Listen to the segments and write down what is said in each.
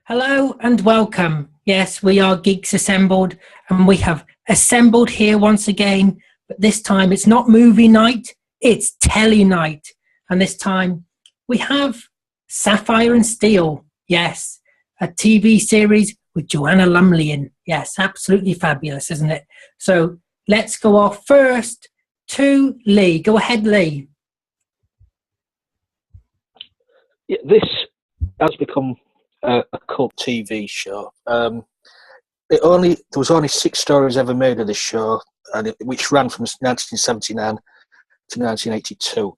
Hello and welcome. Yes, we are Geeks Assembled, and we have assembled here once again, but this time it's not movie night, it's telly night. And this time we have Sapphire and Steel. Yes, a TV series with Joanna Lumley in. Yes, absolutely fabulous, isn't it? So let's go off first to Lee. Go ahead, Lee. Yeah, this has become a cult TV show. There was only 6 stories ever made of this show, which ran from 1979 to 1982.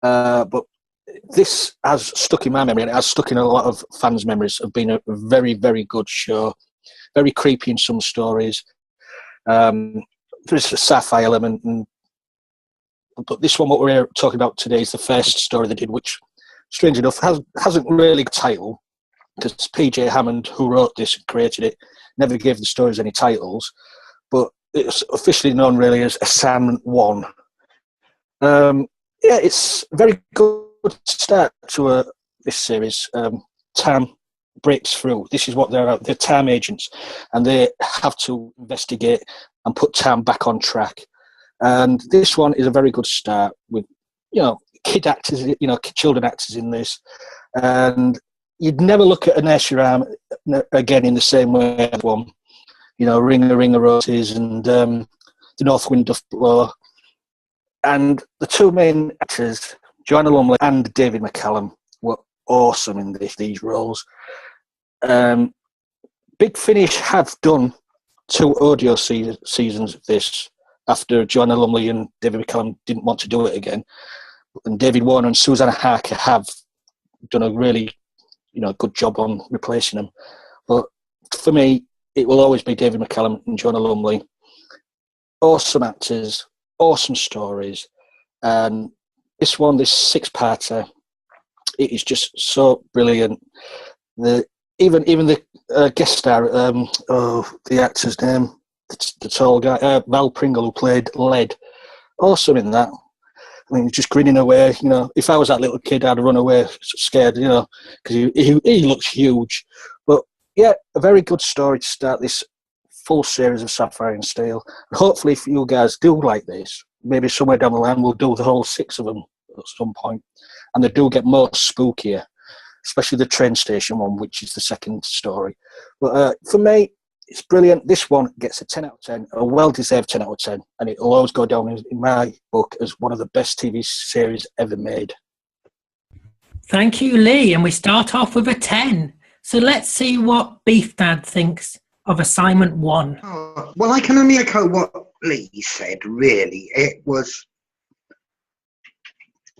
But this has stuck in my memory, and it has stuck in a lot of fans' memories of being a very, very good show. Very creepy in some stories. There's a sci-fi element, but this one, what we're talking about today, is the first story they did, which, strange enough, hasn't really a title, because PJ Hammond, who wrote this and created it, never gave the stories any titles, but it's officially known really as Assignment 1. It's a very good start to this series. Tam breaks through. This is what they're Tam agents, and they have to investigate and put Tam back on track. And this one is a very good start with, kid actors, children actors in this, and you'd never look at a nursery rhyme again in the same way as one. Ring a Ring of Roses and The North Wind Doth Blow. And the two main actors, Joanna Lumley and David McCallum, were awesome in these roles. Big Finish have done 2 audio seasons of this after Joanna Lumley and David McCallum didn't want to do it again. And David Warner and Susanna Harker have done a really good job on replacing them. But for me, it will always be David McCallum and Joanna Lumley. Awesome actors, awesome stories. And this 6-parter, it is just so brilliant. Even the guest star, the actor's name, the tall guy, Val Pringle, who played Led, awesome in that. I mean, just grinning away. If I was that little kid, I'd run away scared, because he looks huge. But yeah, a very good story to start this full series of Sapphire and Steel. And hopefully, if you guys do like this, maybe somewhere down the line we'll do the whole 6 of them at some point. And they do get more spookier, especially the train station one, which is the second story. But for me, it's brilliant. This one gets a 10 out of 10, a well-deserved 10 out of 10, and it will always go down in my book as one of the best TV series ever made. Thank you, Lee. And we start off with a 10. So let's see what Beef Dad thinks of Assignment 1. Oh, well, I can only echo what Lee said, really. It was,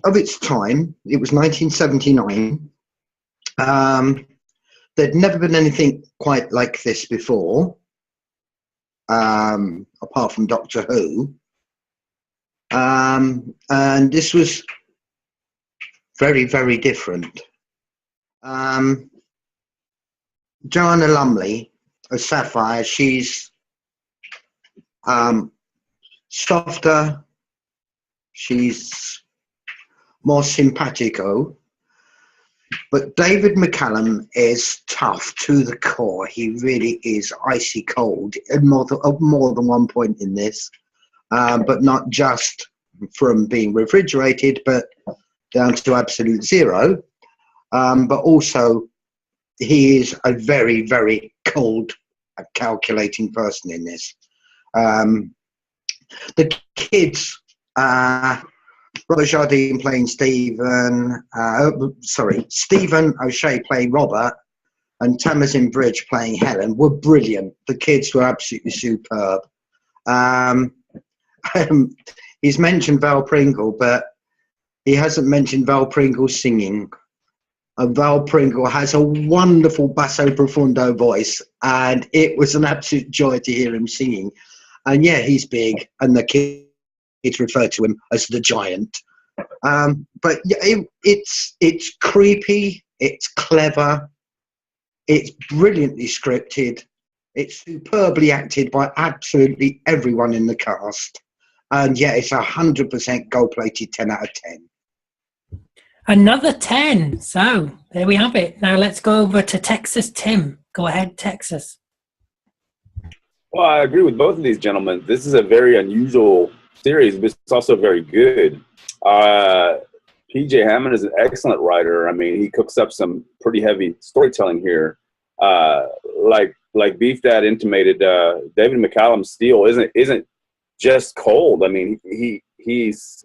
of its time, it was 1979. There'd never been anything quite like this before, apart from Doctor Who. And this was very, very different. Joanna Lumley as Sapphire, she's softer, she's more simpatico. But David McCallum is tough to the core. He really is icy cold at more than one point in this, but not just from being refrigerated, but down to absolute zero. But also, he is a very, very cold, calculating person in this. The kids... Robert Jardine playing Stephen O'Shea playing Robert, and Tamazin Bridge playing Helen were brilliant. The kids were absolutely superb. He's mentioned Val Pringle, but he hasn't mentioned Val Pringle singing. And Val Pringle has a wonderful basso profundo voice, and it was an absolute joy to hear him singing. And yeah, he's big, and the kids refer to him as the Giant. But yeah, it's creepy, it's clever, it's brilliantly scripted, it's superbly acted by absolutely everyone in the cast, and yeah, it's 100% gold-plated 10 out of 10. Another 10. So there we have it. Now let's go over to Texas. Tim, go ahead, Texas. Well, I agree with both of these gentlemen. This is a very unusual series, but it's also very good. PJ Hammond is an excellent writer. I mean, he cooks up some pretty heavy storytelling here. Like Beef Dad intimated, David McCallum's steel isn't just cold. I mean, he's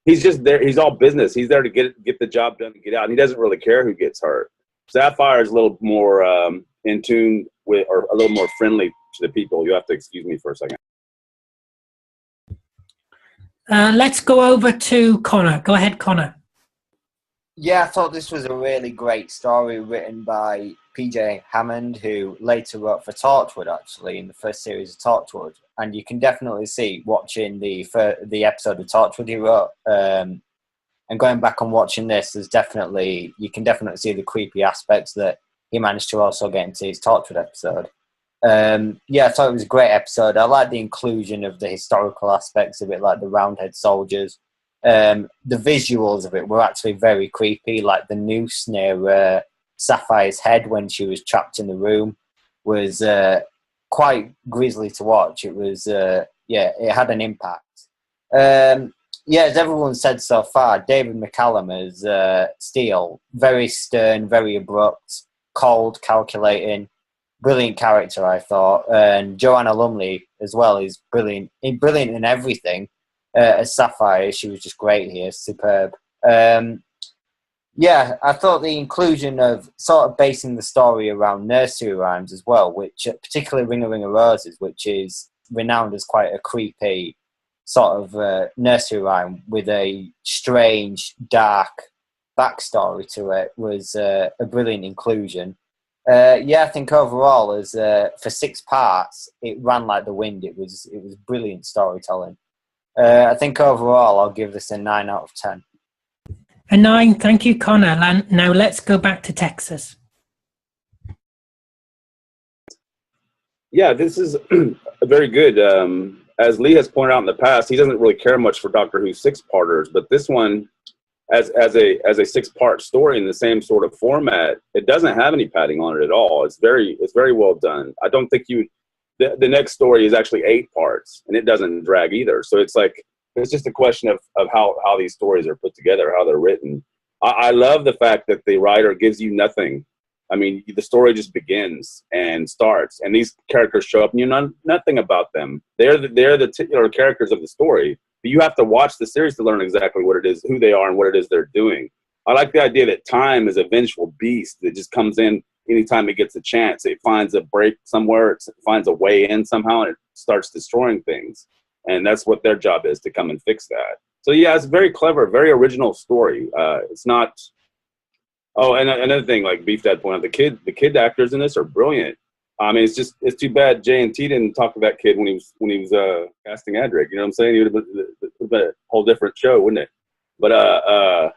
just there. He's all business. He's there to get the job done and get out. And he doesn't really care who gets hurt. Sapphire is a little more in tune with, or a little more friendly to the people. You have to excuse me for a second. Let's go over to Connor. Go ahead, Connor. Yeah, I thought this was a really great story written by PJ Hammond, who later wrote for Torchwood, actually, in the first series of Torchwood. And you can definitely see, watching the episode of Torchwood he wrote, and going back and watching this, you can definitely see the creepy aspects that he managed to also get into his Torchwood episode. Yeah, I thought it was a great episode. I like the inclusion of the historical aspects of it, like the Roundhead soldiers. The visuals of it were actually very creepy, like the noose near Sapphire's head when she was trapped in the room was quite grisly to watch. It was, it had an impact. As everyone said so far, David McCallum as Steele, very stern, very abrupt, cold, calculating, brilliant character, I thought. And Joanna Lumley as well is brilliant in everything. As Sapphire, she was just great here, superb. I thought the inclusion of sort of basing the story around nursery rhymes as well, which particularly Ring a Ring of Roses, which is renowned as quite a creepy sort of nursery rhyme with a strange, dark backstory to it, was a brilliant inclusion. I think overall, as for 6 parts, it ran like the wind. It was brilliant storytelling. I think overall, I'll give this a 9 out of 10. A 9. Thank you, Connor. Now let's go back to Texas. Yeah, this is very good. As Lee has pointed out in the past, he doesn't really care much for Doctor Who 6-parters, but this one, as a 6-part story in the same sort of format, it doesn't have any padding on it at all. It's very well done. I don't think the next story is actually 8 parts, and it doesn't drag either. So it's just a question of how these stories are put together, how they're written. I love the fact that the writer gives you nothing. I mean, the story just begins and starts, and these characters show up, and you know nothing about them. They're the titular characters of the story, but you have to watch the series to learn exactly what it is, who they are, and what it is they're doing. I like the idea that time is a vengeful beast that just comes in anytime it gets a chance. It finds a break somewhere, it finds a way in somehow, and it starts destroying things. And that's what their job is, to come and fix that. So yeah, it's a very clever, very original story. It's not. Oh, and another thing, like Beef Dad pointed out, the kid actors in this are brilliant. I mean, it's too bad J&T didn't talk to that kid when he was casting Adric. You know what I'm saying? It would have been a whole different show, wouldn't it? But I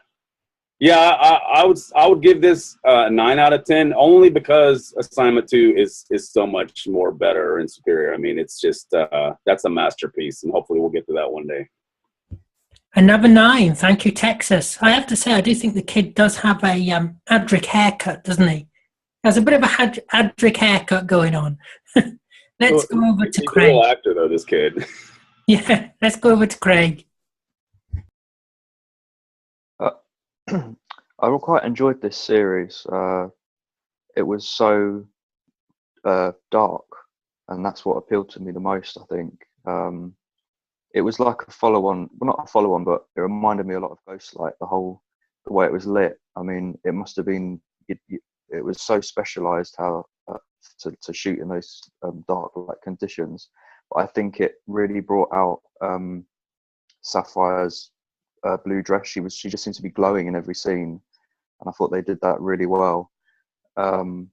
would give this a 9 out of 10, only because Assignment 2 is so much more better and superior. I mean, it's just that's a masterpiece, and hopefully we'll get to that one day. Another 9. Thank you, Texas. I have to say, I do think the kid does have a Adric haircut, doesn't he? There's a bit of a Adric haircut going on. Let's go over to Craig. He's a real actor, though, this kid. Yeah, let's go over to Craig. I quite enjoyed this series. It was so dark, and that's what appealed to me the most, I think. It was like a follow-on, well, not a follow-on, but it reminded me a lot of Ghostlight, the way it was lit. I mean, it must have been, it was so specialised how to shoot in those dark light conditions. But I think it really brought out Sapphire's blue dress. She just seemed to be glowing in every scene, and I thought they did that really well. And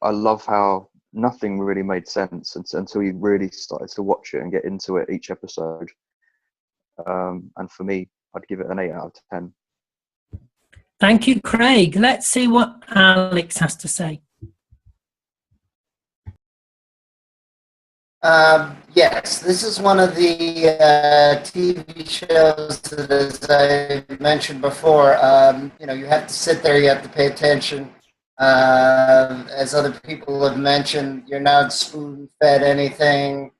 I love how nothing really made sense until you really started to watch it and get into it each episode. And for me, I'd give it an 8 out of 10. Thank you, Craig. Let's see what Alex has to say. Yes, this is one of the TV shows that, as I mentioned before, you have to sit there, you have to pay attention. As other people have mentioned, you're not spoon-fed anything.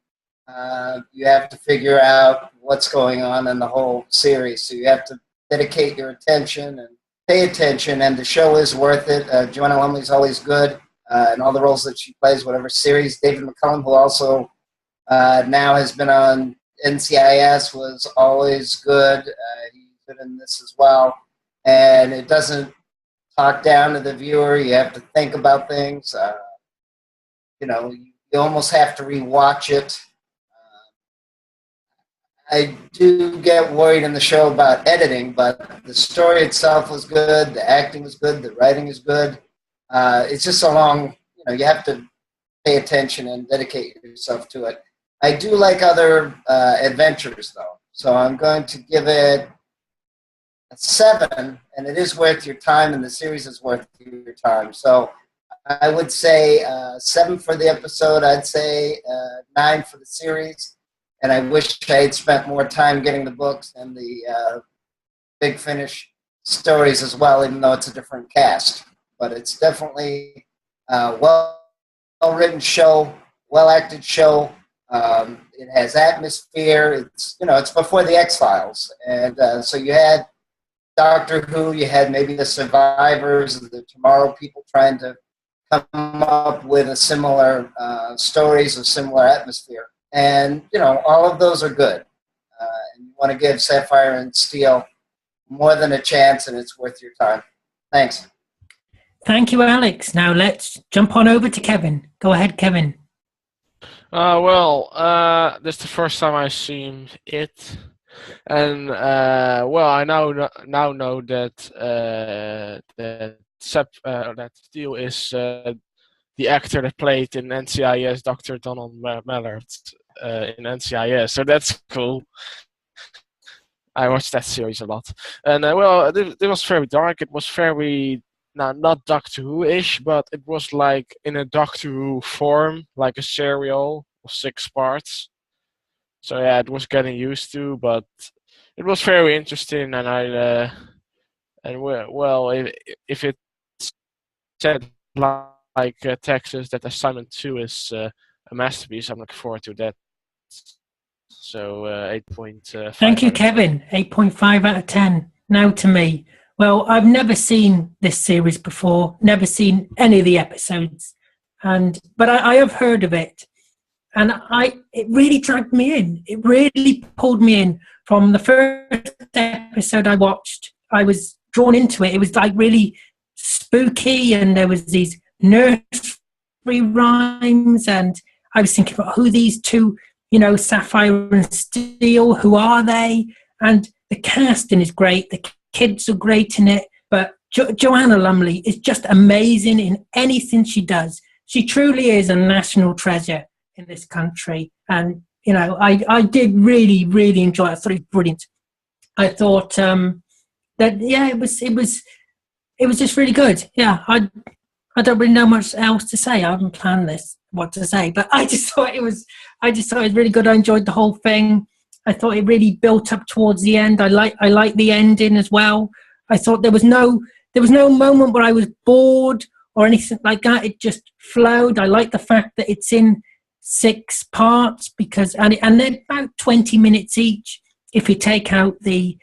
You have to figure out what's going on in the whole series, so you have to dedicate your attention and pay attention, and the show is worth it. Joanna Lumley's always good in all the roles that she plays, whatever series. David McCullum, who also now has been on NCIS, was always good. He's good in this as well. And it doesn't talk down to the viewer. You have to think about things. You almost have to rewatch it. I do get worried in the show about editing, but the story itself was good. The acting was good. The writing is good. It's just so long, you have to pay attention and dedicate yourself to it. I do like other adventures, though. So I'm going to give it a 7, and it is worth your time, and the series is worth your time. So I would say 7 for the episode. I'd say 9 for the series. And I wish I had spent more time getting the books and the Big Finish stories as well, even though it's a different cast. But it's definitely a well-written show, well-acted show. It has atmosphere. It's before the X-Files. And so you had Doctor Who, you had maybe the Survivors, the Tomorrow People trying to come up with a similar stories or similar atmosphere. And, all of those are good. And you want to give Sapphire and Steel more than a chance, and it's worth your time. Thanks. Thank you, Alex. Now let's jump on over to Kevin. Go ahead, Kevin. This is the first time I've seen it. And, I now know that that Steel is the actor that played in NCIS Dr. Donald Mallard in NCIS, so that's cool. I watched that series a lot, and it was very dark. It was very not Doctor Who-ish, but it was like in a Doctor Who form, like a serial of 6 parts. So yeah, it was getting used to, but it was very interesting, and if it said like Texas that Assignment 2 is a masterpiece, I'm looking forward to that. So 8.5. Thank you, Kevin. 8.5 out of 10. Now to me. Well, I've never seen this series before, never seen any of the episodes, but I have heard of it, and it really dragged me in. It really pulled me in. From the first episode I watched, I was drawn into it. It was like really spooky, and there was these nursery rhymes, and I was thinking about who these two, Sapphire and Steel, who are they? And the casting is great. The kids are great in it, but Joanna Lumley is just amazing in anything she does. She truly is a national treasure in this country, and I did really, really enjoy it. I thought it was brilliant. I thought it was just really good. Yeah, I don't really know much else to say. I haven't planned what to say, but I just thought it was really good. I enjoyed the whole thing. I thought it really built up towards the end. I like the ending as well. I thought there was no moment where I was bored or anything like that. It just flowed. I like the fact that it's in 6 parts and they're about 20 minutes each. If you take out the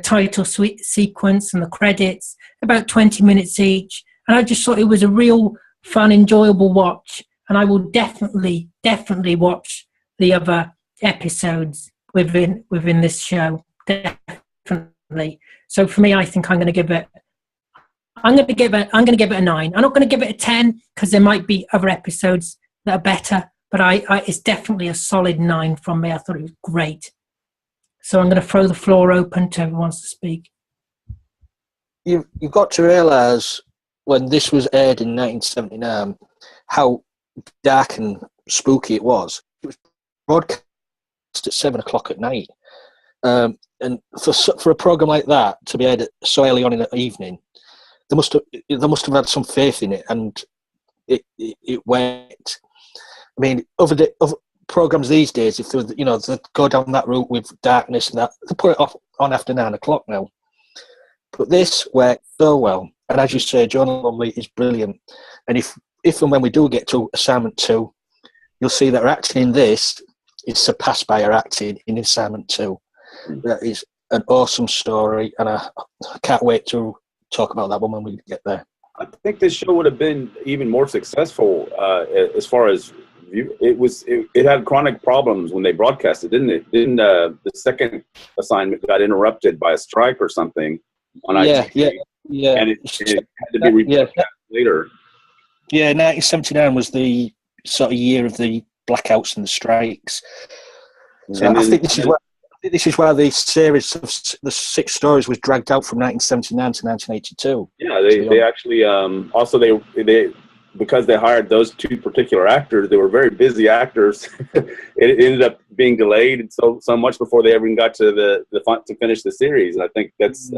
title sequence and the credits, about 20 minutes each. And I just thought it was a real fun, enjoyable watch. And I will definitely watch the other episodes within this show. Definitely. So for me, I think I'm going to give it a 9. I'm not going to give it a 10 because there might be other episodes that are better. But it's definitely a solid 9 from me. I thought it was great. So I'm going to throw the floor open to whoever wants to speak. You've got to realise when this was aired in 1979 how dark and spooky it was. It was broadcast at 7 o'clock at night. And for a programme like that to be aired so early on in the evening, they must have had some faith in it, and it worked. I mean, programs these days, if they go down that route with darkness and that, they put it on after 9 o'clock now. But this worked so well, and as you say, John Lumley is brilliant. And if and when we do get to Assignment 2, you'll see that her acting in this is surpassed by her acting in Assignment 2. That is an awesome story, and I can't wait to talk about that one when we get there. I think this show would have been even more successful as far as it had chronic problems when they broadcast it, didn't it? Didn't the second assignment got interrupted by a strike or something on ITV? Yeah. And it had to be rebroadcast later. Yeah, 1979 was the sort of year of the blackouts and the strikes. So I think this is where the series of the 6 stories was dragged out from 1979 to 1982. Yeah, they actually also they because they hired those 2 particular actors. They were very busy actors. It ended up being delayed so much before they ever even got to to finish the series. And I think that's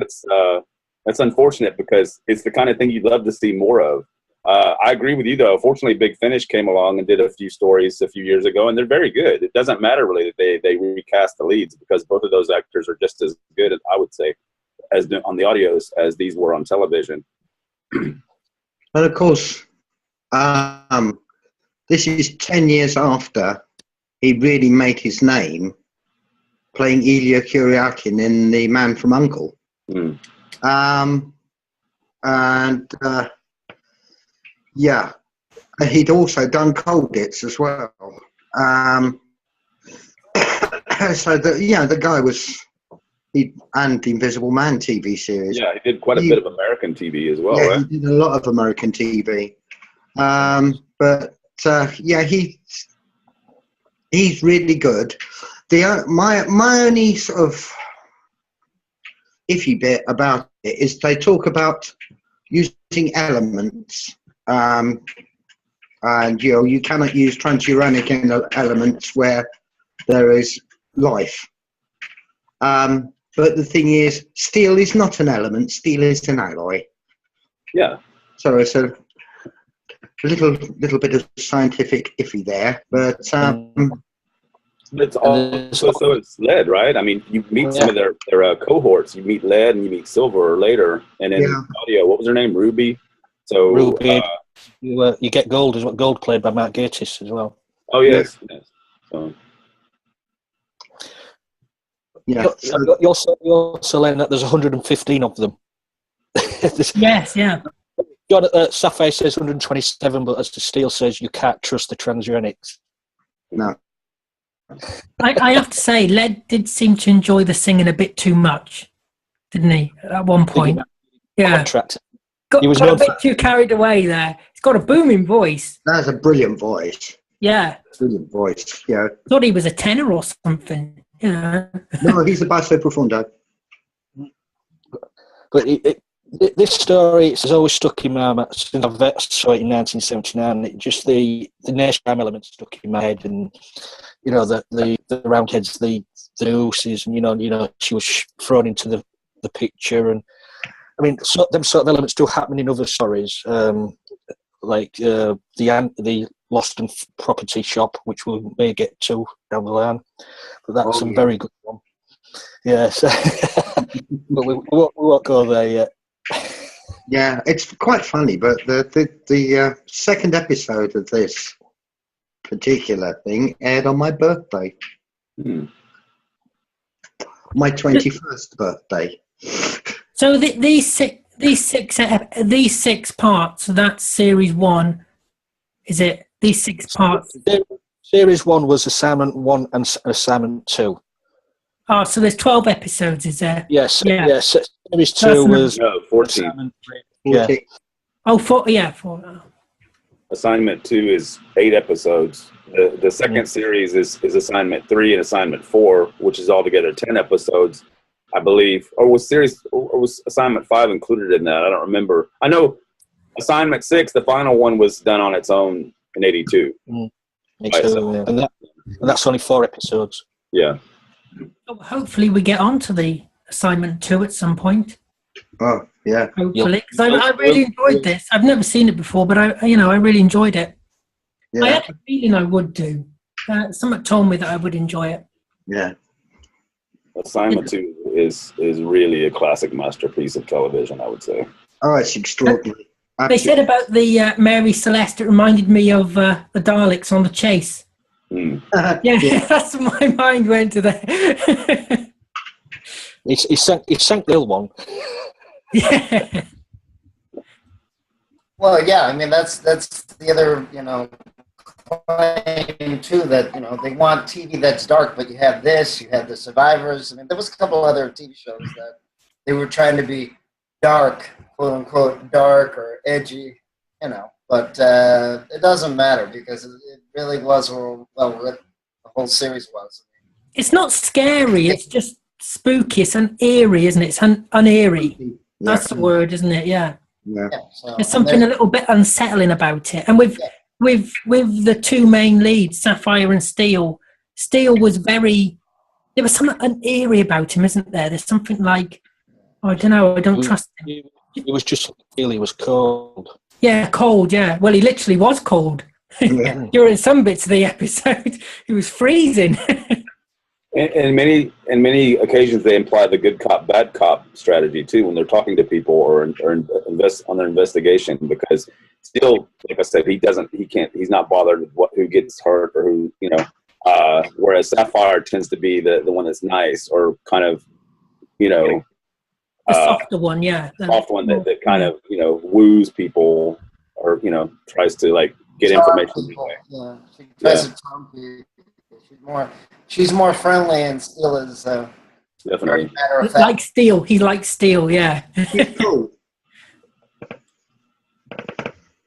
unfortunate because it's the kind of thing you'd love to see more of. I agree with you, though. Fortunately, Big Finish came along and did a few stories a few years ago, and they're very good. It doesn't matter really that they recast the leads because both of those actors are just as good, I would say, as on the audios as these were on television. And of course, this is 10 years after he really made his name playing Ilya Kuryakin in The Man from U.N.C.L.E. Yeah, he'd also done Colditz as well. So the guy and the Invisible Man TV series. Yeah, he did quite a bit of American TV as well. Yeah, right? He did a lot of American TV. He's really good. My only sort of iffy bit about it is they talk about using elements. And you cannot use transuranic elements where there is life. But the thing is, steel is not an element. Steel is an alloy. Yeah. So it's a little bit of scientific iffy there, but it's also so it's lead, right? I mean, you meet some of their cohorts. You meet lead and you meet silver later, and in audio, what was her name? Ruby. So Ruby. You get gold as well. Gold played by Mark Gatiss as well. Oh yes. So. Yeah. You also learn that there's 115 of them. Yes. Yeah. Sapphire says 127, but as the Steel says, you can't trust the transuranics. No. I have to say, Led did seem to enjoy the singing a bit too much, didn't he? At one point. Yeah. Contract. Got a bit too carried away there. He's got a booming voice. That's a brilliant voice. Yeah. Brilliant voice. Yeah. Thought he was a tenor or something. Yeah. No, he's a basso profundo. But this story has always stuck in my mind since I saw it in 1979. It just the nation element stuck in my head, and the Roundheads, the nooses, and she was thrown into the picture, and I mean, them sort of elements do happen in other stories, like the Lost and Property Shop, which we may get to down the line. But that's a very good one. Yes, but we won't go there yet. Yeah, it's quite funny, but the second episode of this particular thing aired on my birthday. My 21st birthday. So these six parts. That's series 1. Is it these 6 parts? Series 1 was Assignment 1 and Assignment 2. Oh, so there's 12 episodes, is there? Yes. Yes. Series 2 was 14. Yeah. Oh, 4. Yeah, 4. Assignment 2 is 8 episodes. The second series is Assignment 3 and Assignment 4, which is altogether 10 episodes, I believe. Or was Assignment 5 included in that? I don't remember. I know Assignment 6, the final one, was done on its own in 82. And that's only 4 episodes. Yeah. So hopefully we get on to the Assignment 2 at some point. Oh, yeah. Hopefully, because I really enjoyed this. I've never seen it before, but I really enjoyed it. Yeah. I had a feeling I would do. Someone told me that I would enjoy it. Yeah. Assignment 2 is really a classic masterpiece of television, I would say. Oh, it's extraordinary. They said about the Mary Celeste, it reminded me of the Daleks on The Chase. Mm. Yeah, that's my mind went to there. He sank the other one. Yeah. Well, yeah, I mean that's the other claim too, that they want TV that's dark, but you have The Survivors. I mean, there was a couple other TV shows that they were trying to be dark, quote unquote, dark or edgy, but it doesn't matter because it really was well written. The whole series was. It's not scary. It's just spooky. It's eerie, isn't it? It's uneery. That's the word, isn't it? Yeah. Yeah. So, There's something a little bit unsettling about it. And with the two main leads, Sapphire and Steel, Steel was there was something eerie about him, isn't there? There's something like, I don't know, I don't trust him. He was just feel he was cold. Yeah, cold, yeah. Well, he literally was cold. Yeah. During some bits of the episode, he was freezing. And many occasions they imply the good cop, bad cop strategy too when they're talking to people or invest on their investigation, because still, like I said, he's not bothered with who gets hurt or who, whereas Sapphire tends to be the one that's nice or kind of, The softer one, yeah. soft one that kind of, woos people or, tries to like get information. Yeah, she tries to charm people. She's more friendly, and Steel is Definitely. matter of He's fact. like Steel. He's like Steel, yeah. He's cool.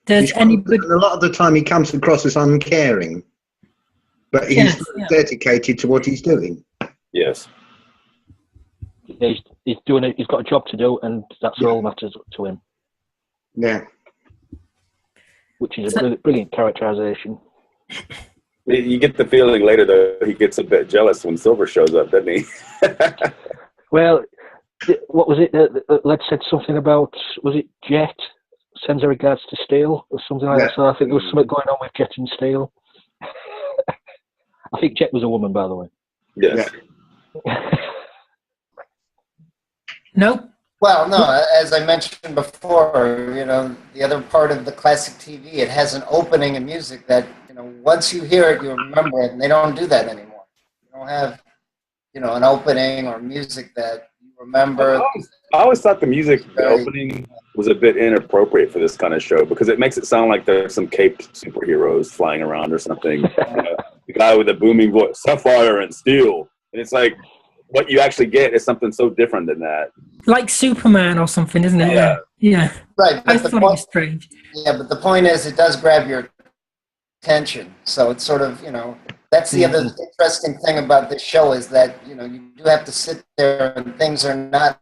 Does He's cool, anybody... and a lot of the time he comes across as uncaring, but he's dedicated to what he's doing. Yes. He's doing it. He's got a job to do, and that's all matters to him. Yeah. Which is a brilliant characterization. You get the feeling later that he gets a bit jealous when Silver shows up, doesn't he? Well, what was it? Led said something about, was it Jet sends her regards to Steel or something like that? So I think there was something going on with Jet and Steel. I think Jet was a woman, by the way. Yes. Yeah. Nope. Well, no, as I mentioned before, the other part of the classic TV, it has an opening in music that, once you hear it, you remember it, and they don't do that anymore. You don't have, an opening or music that you remember. I always thought the music, the opening, was a bit inappropriate for this kind of show because it makes it sound like there's some caped superheroes flying around or something. The guy with the booming voice, Sapphire and Steel. And it's like, what you actually get is something so different than that. Like Superman or something, isn't it? Yeah. Right. I But thought it was strange. Yeah, but the point is, it does grab your attention. So it's sort of, that's the other interesting thing about this show is that, you do have to sit there and things are not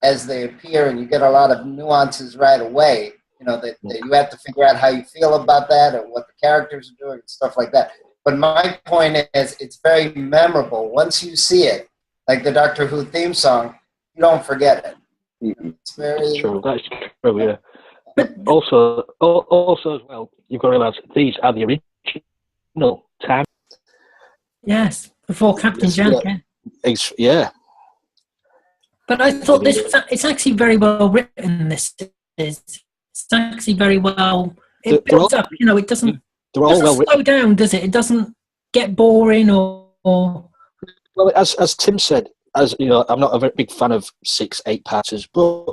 as they appear, and you get a lot of nuances right away, that you have to figure out how you feel about that and what the characters are doing and stuff like that. But my point is, it's very memorable. Once you see it, like the Doctor Who theme song, you don't forget it. It's very true. That's true, yeah. But also as well, you've got to realise these are the original time. Yes, before Captain Jack. Yeah. But I thought it's actually very well written. This is. It's actually very well. It builds up. It doesn't. They're all well slow down, does it? It doesn't get boring or. Well, as Tim said, I'm not a very big fan of 6-8 parters, but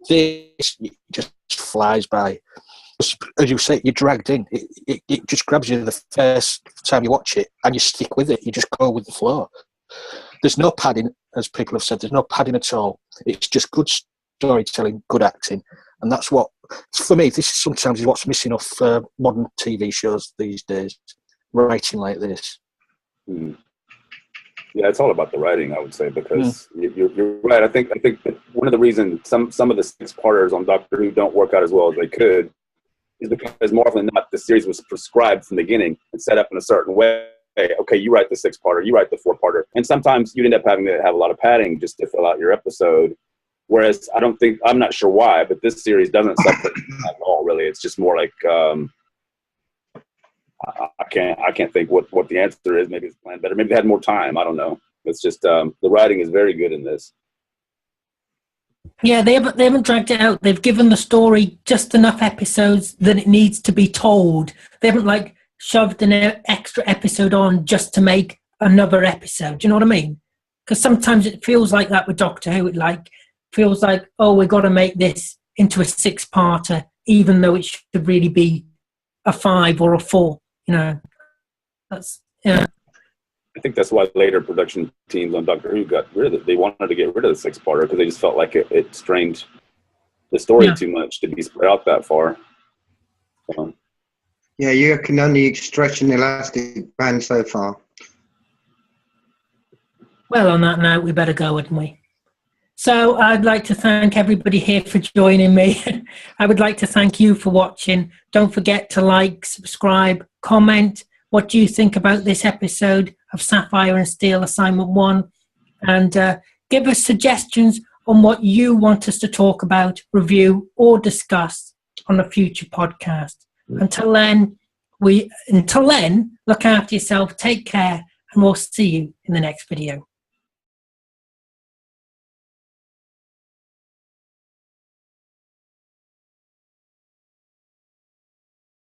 this just flies by. As you say, you're dragged in. It just grabs you the first time you watch it, and you stick with it. You just go with the flow. There's no padding, as people have said. There's no padding at all. It's just good storytelling, good acting, and that's what, for me, this is sometimes what's missing off modern TV shows these days. Writing like this. Mm. Yeah, it's all about the writing, I would say, because you're right. I think that one of the reasons some of the 6-parters on Doctor Who don't work out as well as they could is because more often than not, the series was prescribed from the beginning and set up in a certain way. Okay, you write the 6-parter, you write the 4-parter, and sometimes you'd end up having to have a lot of padding just to fill out your episode. Whereas I'm not sure why, but this series doesn't suffer at all. Really, it's just more like I can't think what the answer is. Maybe it's planned better. Maybe they had more time. I don't know. It's just the writing is very good in this. Yeah, they haven't dragged it out. They've given the story just enough episodes that it needs to be told. They haven't like shoved an extra episode on just to make another episode. Do you know what I mean? Because sometimes it feels like that with Doctor Who. It like feels like, oh, we've got to make this into a 6-parter, even though it should really be a 5 or a 4. You know, that's yeah. I think that's why later production teams on Doctor Who got rid of it. They wanted to get rid of the 6-parter because they just felt like it strained the story too much to be spread out that far. So. Yeah, you can only stretch an elastic band so far. Well, on that note, we better go, wouldn't we? So I'd like to thank everybody here for joining me. I would like to thank you for watching. Don't forget to like, subscribe, comment. What do you think about this episode of Sapphire and Steel Assignment 1? And give us suggestions on what you want us to talk about, review, or discuss on a future podcast. Until then, look after yourself, take care, and we'll see you in the next video.